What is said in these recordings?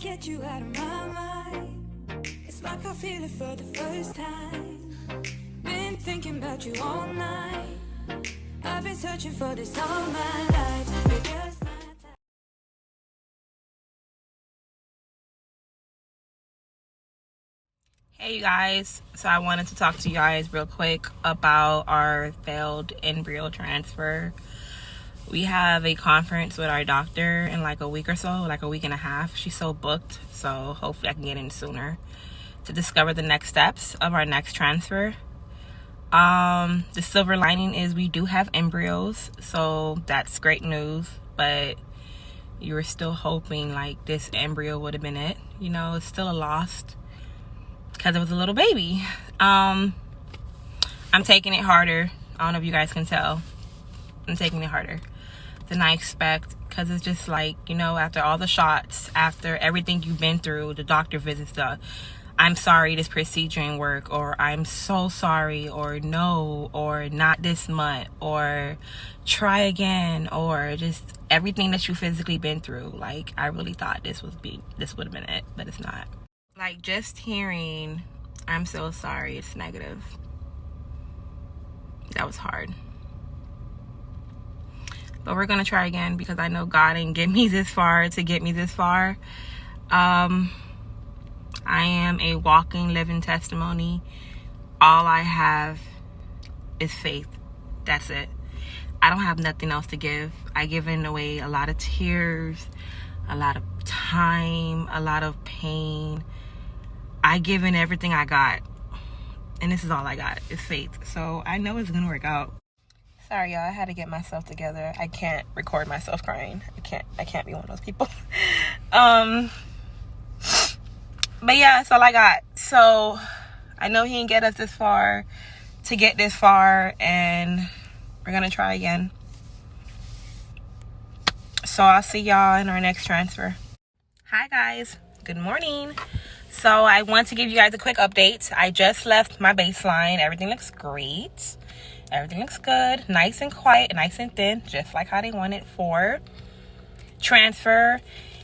get you out of my mind. It's like I feel it for the first time. Been thinking about you all night. I've been searching for this all my life. You're just my type. Hey you guys, so I wanted to talk to you guys real quick about our failed embryo transfer. We have a conference with our doctor in like a week or so, like a week and a half. She's so booked, so hopefully I can get in sooner to discover the next steps of our next transfer. The silver lining is we do have embryos, so that's great news, but you were still hoping like this embryo would have been it. You know, it's still a loss because it was a little baby. I'm taking it harder. I don't know if you guys can tell. I'm taking it harder than I expect, because it's just like, you know, after all the shots, after everything you've been through, the doctor visits, the I'm sorry this procedure didn't work, or I'm so sorry, or no, or not this month, or try again, or just everything that you physically been through. Like, I really thought this would have been it, but it's not. Like, just hearing I'm so sorry, it's negative. That was hard. But we're gonna try again, because I know God didn't get me this far to get me this far. I am a walking, living testimony. All I have is faith. That's it. I don't have nothing else to give. I given away a lot of tears, a lot of time, a lot of pain. I given everything I got, and this is all I got is faith. So I know it's gonna work out. Sorry, y'all. I had to get myself together. I can't record myself crying. I can't be one of those people. But yeah, that's all I got. So I know he didn't get us this far to get this far, and we're gonna try again. So I'll see y'all in our next transfer. Hi guys, good morning. So I want to give you guys a quick update. I just left my baseline. Everything looks great. Everything looks good, nice and quiet, nice and thin, just like how they want it for transfer.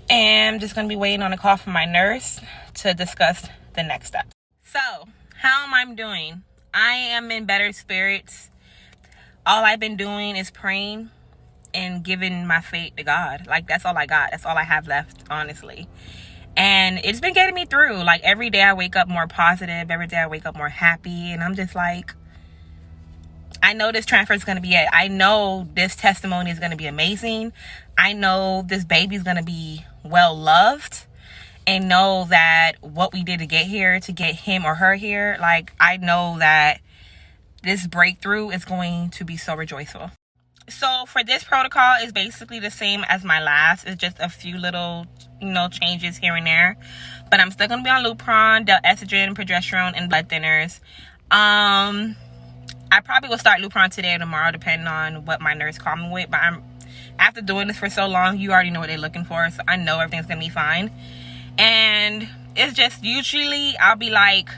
And I'm just going to be waiting on a call from my nurse to discuss the next steps. So, how am I doing? I am in better spirits. All I've been doing is praying and giving my faith to God. Like, that's all I got. That's all I have left, honestly. And it's been getting me through. Like, every day I wake up more positive. Every day I wake up more happy. And I'm just like, I know this transfer is going to be it. I know this testimony is going to be amazing. I know this baby is going to be well loved, and know that what we did to get here, to get him or her here, like, I know that this breakthrough is going to be so rejoiceful. So for this protocol is basically the same as my last. It's just a few little, you know, changes here and there. But I'm still going to be on Lupron, the estrogen, progesterone, and blood thinners. I probably will start Lupron today or tomorrow, depending on what my nurse called me with. But after doing this for so long, you already know what they're looking for. So I know everything's going to be fine. And it's just usually I'll be like,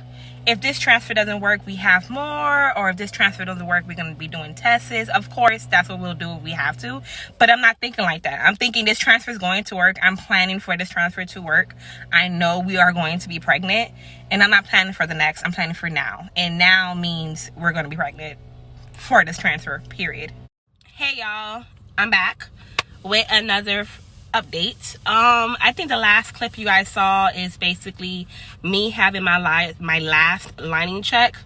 if this transfer doesn't work, we have more. Or if this transfer doesn't work, we're going to be doing tests. Of course, that's what we'll do if we have to. But I'm not thinking like that. I'm thinking this transfer is going to work. I'm planning for this transfer to work. I know we are going to be pregnant. And I'm not planning for the next. I'm planning for now. And now means we're going to be pregnant for this transfer, period. Hey, y'all. I'm back with another update. I think the last clip you guys saw is basically me having my last lining check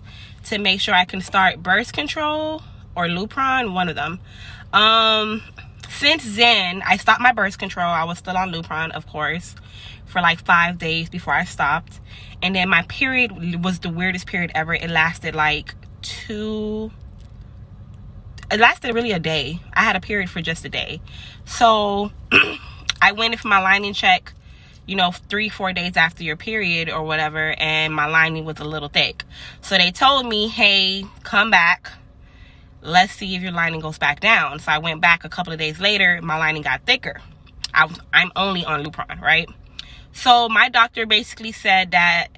to make sure I can start birth control or Lupron, one of them. Since then, I stopped my birth control. I was still on Lupron, of course, for like 5 days before I stopped. And then my period was the weirdest period ever. It lasted like it lasted really a day. I had a period for just a day. So I went in for my lining check, you know, 3-4 days after your period or whatever, and my lining was a little thick. So they told me, hey, come back. Let's see if your lining goes back down. So I went back a couple of days later. My lining got thicker. I'm only on Lupron, right? So my doctor basically said that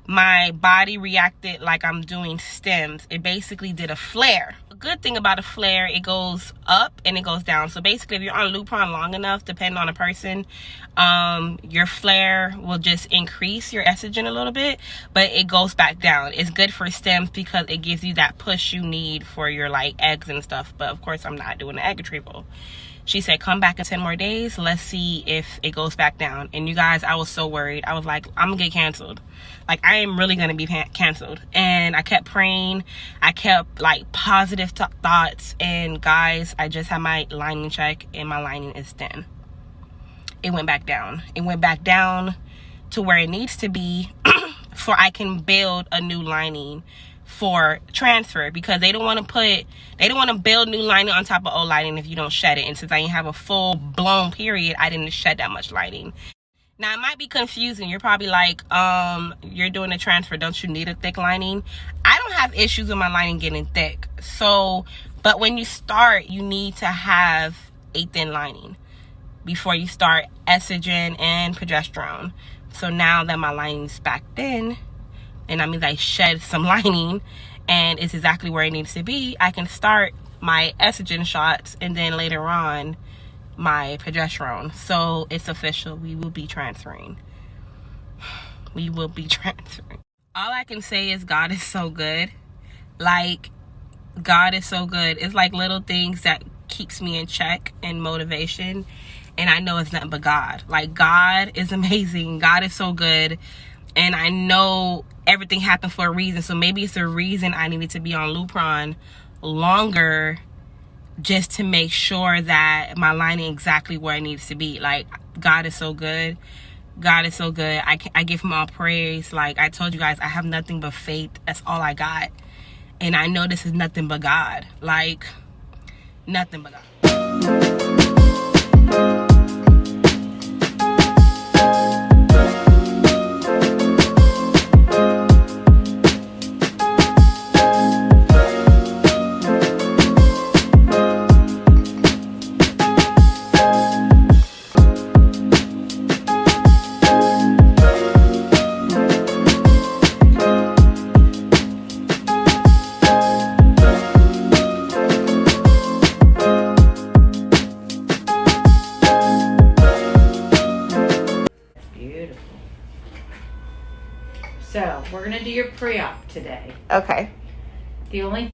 my body reacted like I'm doing stems. It basically did a flare. good thing about a flare, it goes up and it goes down. So basically, if you're on Lupron long enough, depending on a person, your flare will just increase your estrogen a little bit, but it goes back down. It's good for stems because it gives you that push you need for your like eggs and stuff. But of course, I'm not doing an egg retrieval. She said, come back in 10 more days. Let's see if it goes back down. And you guys, I was so worried. I was like, I'm going to get canceled. Like, I am really going to be canceled. And I kept praying. I kept, like, positive thoughts. And, guys, I just had my lining check, and my lining is thin. It went back down. It went back down to where it needs to be for I can build a new lining for transfer, because they don't want to build new lining on top of old lining if you don't shed it. And since I didn't have a full blown period, I didn't shed that much lining. Now, it might be confusing. You're probably like, you're doing a transfer, don't you need a thick lining? I don't have issues with my lining getting thick. So, but when you start, you need to have a thin lining before you start estrogen and progesterone. So now that my lining's back thin, and that means I shed some lining and it's exactly where it needs to be, I can start my estrogen shots and then later on my progesterone. So it's official. We will be transferring. We will be transferring. All I can say is God is so good. Like, God is so good. It's like little things that keeps me in check and motivation. And I know it's nothing but God. Like, God is amazing. God is so good. And I know everything happened for a reason. So maybe it's the reason I needed to be on Lupron longer, just to make sure that my lining exactly where it needs to be. Like, God is so good. God is so good. I give him all praise. Like I told you guys, I have nothing but faith. That's all I got. And I know this is nothing but God. Like, nothing but God. So, we're going to do your pre-op today. Okay. The only...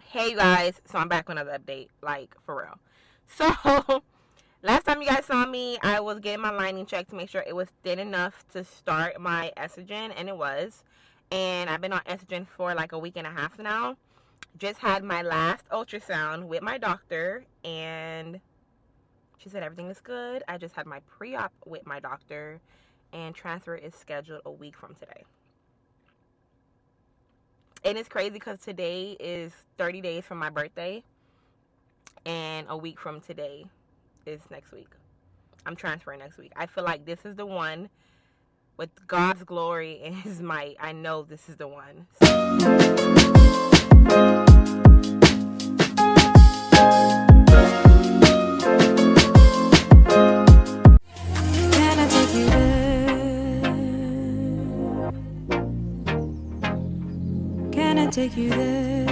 Hey, you guys. So, I'm back with another update. Like, for real. So, last time you guys saw me, I was getting my lining checked to make sure it was thin enough to start my estrogen. And it was. And I've been on estrogen for like a week and a half now. Just had my last ultrasound with my doctor. And she said everything is good. I just had my pre-op with my doctor. And transfer is scheduled a week from today. And it's crazy because today is 30 days from my birthday. And a week from today is next week. I'm transferring next week. I feel like this is the one. With God's glory and his might, I know this is the one. Can I take you there? Can I take you there?